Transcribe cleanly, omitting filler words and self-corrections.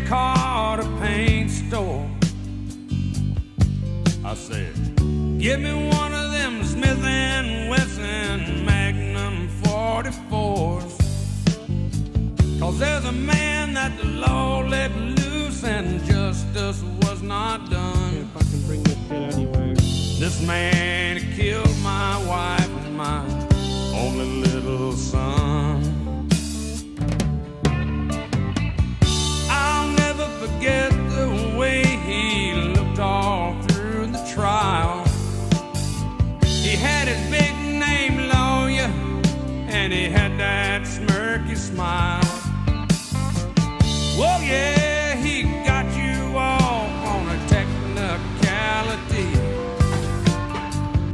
card a paint store. I said, give me one of them Smith & Wesson Magnum 44s. 'Cause there's a man that the law let loose and justice was not done. Can't fucking bring this shit anywhere. This man killed my wife and my only little son.